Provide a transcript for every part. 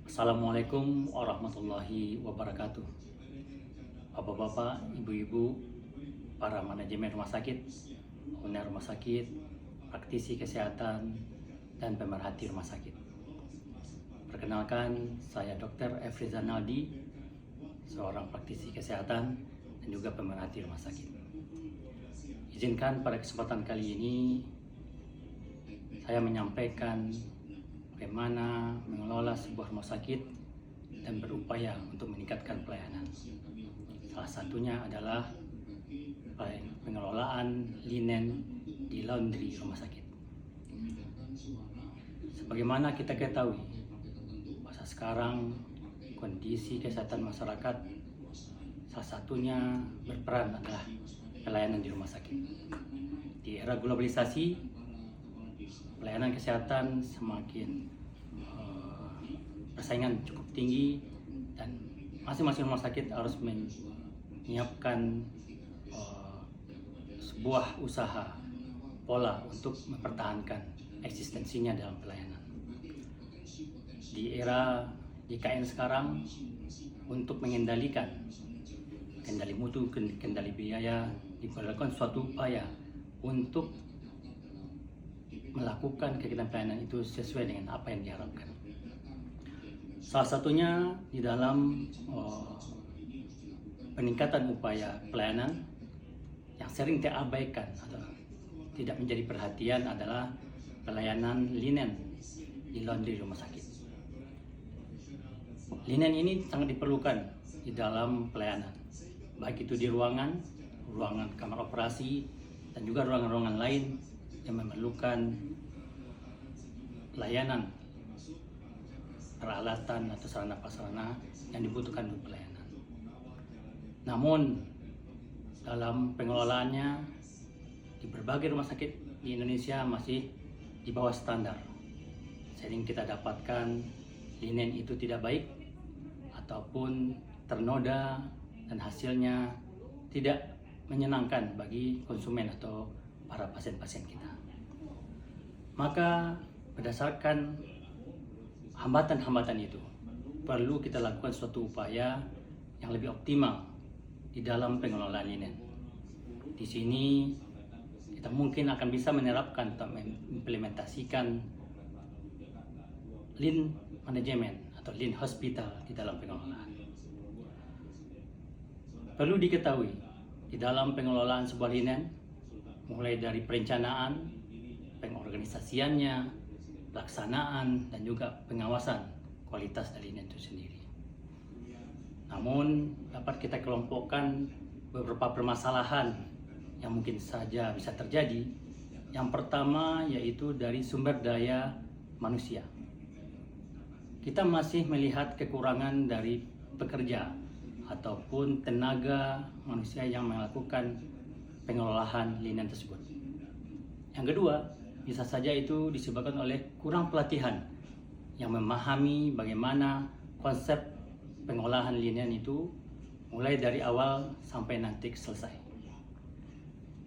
Assalamualaikum warahmatullahi wabarakatuh. Bapak-bapak, ibu-ibu, para manajemen rumah sakit, owner rumah sakit, praktisi kesehatan, dan pemerhati rumah sakit. Perkenalkan, saya Dr. Efrizan Naldi, seorang praktisi kesehatan dan juga pemerhati rumah sakit. Izinkan pada kesempatan kali ini saya menyampaikan bagaimana mengelola sebuah rumah sakit dan berupaya untuk meningkatkan pelayanan. Salah satunya adalah pengelolaan linen di laundry rumah sakit. Sebagaimana kita ketahui, masa sekarang kondisi kesehatan masyarakat salah satunya berperan adalah pelayanan di rumah sakit. Di era globalisasi, pelayanan kesehatan semakin persaingan cukup tinggi dan masing-masing rumah sakit harus menyiapkan sebuah usaha pola untuk mempertahankan eksistensinya dalam pelayanan. Di era JKN sekarang, untuk mengendalikan kendali mutu, kendali biaya, diperlukan suatu upaya untuk melakukan kegiatan pelayanan itu sesuai dengan apa yang diharapkan. Salah satunya di dalam peningkatan upaya pelayanan yang sering terabaikan atau tidak menjadi perhatian adalah pelayanan linen di laundry rumah sakit. Linen ini sangat diperlukan di dalam pelayanan, baik itu di ruangan kamar operasi, dan juga ruangan-ruangan lain yang memerlukan layanan peralatan atau sarana-prasarana yang dibutuhkan untuk pelayanan. Namun dalam pengelolaannya di berbagai rumah sakit di Indonesia masih di bawah standar. Sering kita dapatkan linen itu tidak baik ataupun ternoda dan hasilnya tidak menyenangkan bagi konsumen atau para pasien-pasien kita. Maka berdasarkan hambatan-hambatan itu, perlu kita lakukan suatu upaya yang lebih optimal di dalam pengelolaan linen. Di sini kita mungkin akan bisa menerapkan atau mengimplementasikan lean management atau lean hospital di dalam pengelolaan. Perlu diketahui, di dalam pengelolaan sebuah linen, mulai dari perencanaan, pengorganisasiannya, pelaksanaan, dan juga pengawasan kualitas dari linen itu sendiri. Namun dapat kita kelompokkan beberapa permasalahan yang mungkin saja bisa terjadi. Yang pertama yaitu dari sumber daya manusia. Kita masih melihat kekurangan dari pekerja ataupun tenaga manusia yang melakukan pengelolaan linen tersebut. Yang kedua, bisa saja itu disebabkan oleh kurang pelatihan yang memahami bagaimana konsep pengolahan linen itu mulai dari awal sampai nanti selesai.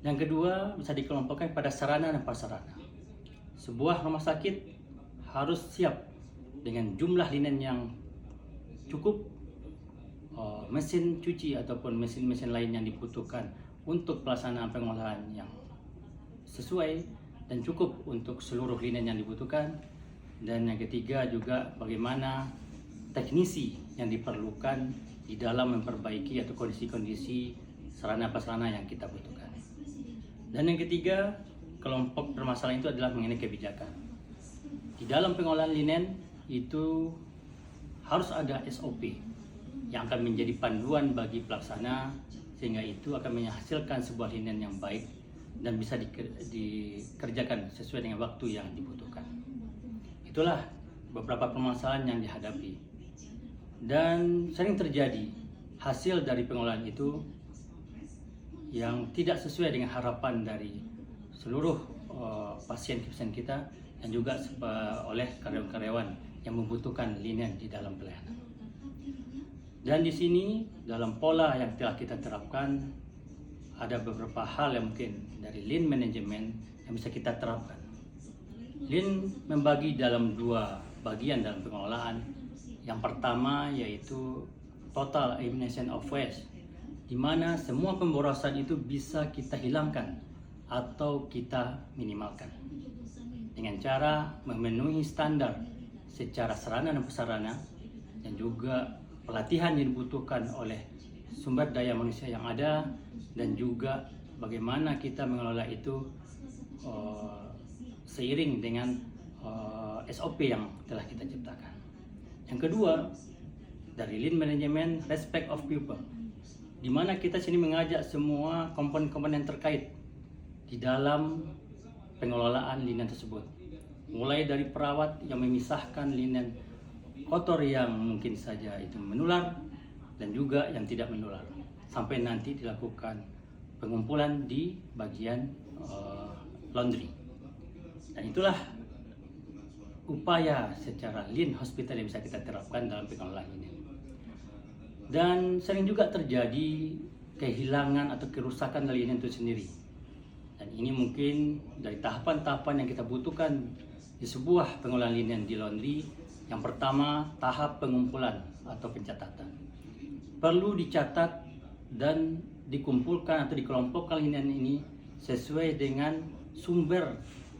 Yang kedua, bisa dikelompokkan pada sarana dan prasarana. Sebuah rumah sakit harus siap dengan jumlah linen yang cukup, mesin cuci ataupun mesin-mesin lain yang dibutuhkan untuk pelaksanaan pengolahan yang sesuai dan cukup untuk seluruh linen yang dibutuhkan. Dan yang ketiga juga bagaimana teknisi yang diperlukan di dalam memperbaiki atau kondisi-kondisi sarana-prasarana yang kita butuhkan. Dan yang ketiga, kelompok permasalahan itu adalah mengenai kebijakan. Di dalam pengolahan linen itu harus ada SOP yang akan menjadi panduan bagi pelaksana, sehingga itu akan menghasilkan sebuah linen yang baik dan bisa dikerjakan sesuai dengan waktu yang dibutuhkan. Itulah beberapa permasalahan yang dihadapi. Dan sering terjadi hasil dari pengolahan itu yang tidak sesuai dengan harapan dari seluruh pasien-pasien kita dan juga oleh karyawan-karyawan yang membutuhkan linen di dalam pelayanan. Dan di sini dalam pola yang telah kita terapkan ada beberapa hal yang mungkin dari lean management yang bisa kita terapkan. Lean membagi dalam dua bagian dalam pengelolaan. Yang pertama yaitu total elimination of waste, di mana semua pemborosan itu bisa kita hilangkan atau kita minimalkan dengan cara memenuhi standar secara sarana dan prasarana, dan juga pelatihan yang dibutuhkan oleh sumber daya manusia yang ada, dan juga bagaimana kita mengelola itu seiring dengan SOP yang telah kita ciptakan. Yang kedua, dari Lean Management, Respect of People, di mana kita sini mengajak semua komponen-komponen terkait di dalam pengelolaan linen tersebut, mulai dari perawat yang memisahkan linen kotor yang mungkin saja itu menular dan juga yang tidak menular, sampai nanti dilakukan pengumpulan di bagian laundry. Dan itulah upaya secara lean hospital yang bisa kita terapkan dalam pengelolaan linen. Dan sering juga terjadi kehilangan atau kerusakan dari linen itu sendiri. Dan ini mungkin dari tahapan-tahapan yang kita butuhkan di sebuah pengelolaan linen di laundry. Yang pertama, tahap pengumpulan atau pencatatan. Perlu dicatat dan dikumpulkan atau dikelompokkan linen ini sesuai dengan sumber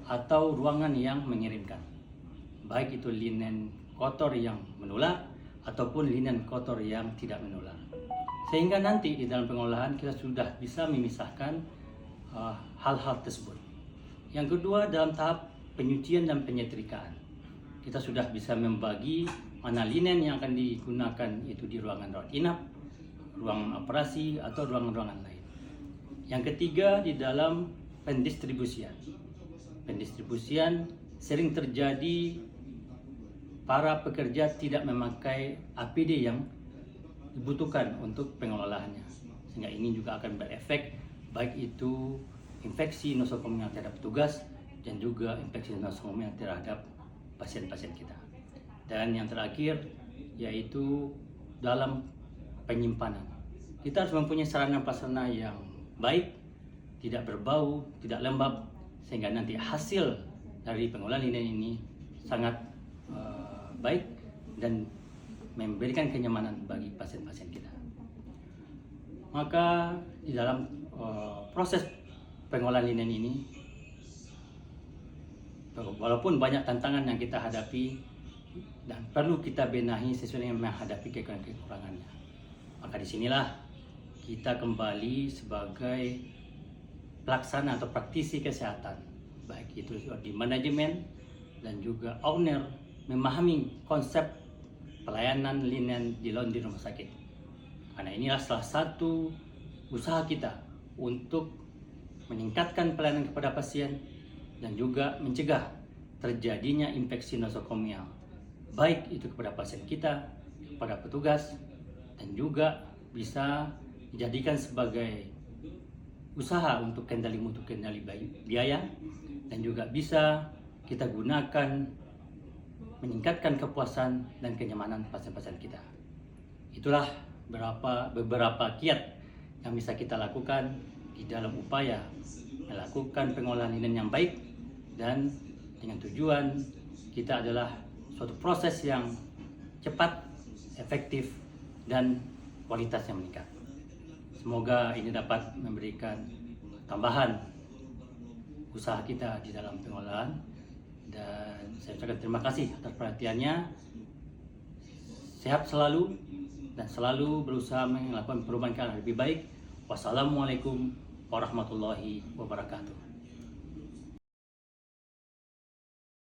atau ruangan yang mengirimkan. Baik itu linen kotor yang menular ataupun linen kotor yang tidak menular. Sehingga nanti di dalam pengolahan kita sudah bisa memisahkan hal-hal tersebut. Yang kedua, dalam tahap penyucian dan penyetrikaan, kita sudah bisa membagi mana linen yang akan digunakan itu di ruangan rawat inap, ruangan operasi, atau ruangan-ruangan lain. Yang ketiga, di dalam pendistribusian. Pendistribusian sering terjadi para pekerja tidak memakai APD yang dibutuhkan untuk pengelolaannya, sehingga ini juga akan berefek baik itu infeksi nosokomial terhadap petugas dan juga infeksi nosokomial terhadap pasien-pasien kita. Dan yang terakhir yaitu dalam penyimpanan. Kita harus mempunyai sarana prasarana yang baik, tidak berbau, tidak lembab, sehingga nanti hasil dari pengolahan linen ini sangat baik dan memberikan kenyamanan bagi pasien-pasien kita. Maka di dalam proses pengolahan linen ini, walaupun banyak tantangan yang kita hadapi dan perlu kita benahi sesuai dengan menghadapi kekurangannya, maka disinilah kita kembali sebagai pelaksana atau praktisi kesehatan, baik itu di manajemen dan juga owner, memahami konsep pelayanan linen di laundry rumah sakit. Karena inilah salah satu usaha kita untuk meningkatkan pelayanan kepada pasien dan juga mencegah terjadinya infeksi nosokomial, baik itu kepada pasien kita, kepada petugas, dan juga bisa dijadikan sebagai usaha untuk kendali mutu, kendali biaya, dan juga bisa kita gunakan meningkatkan kepuasan dan kenyamanan pasien-pasien kita. Itulah beberapa kiat yang bisa kita lakukan di dalam upaya melakukan pengolahan linen yang baik, dan dengan tujuan kita adalah suatu proses yang cepat, efektif, dan kualitasnya meningkat. Semoga ini dapat memberikan tambahan usaha kita di dalam pengolahan, dan saya ucapkan terima kasih atas perhatiannya. Sehat selalu dan selalu berusaha melakukan perubahan ke arah lebih baik. Wassalamualaikum warahmatullahi wabarakatuh.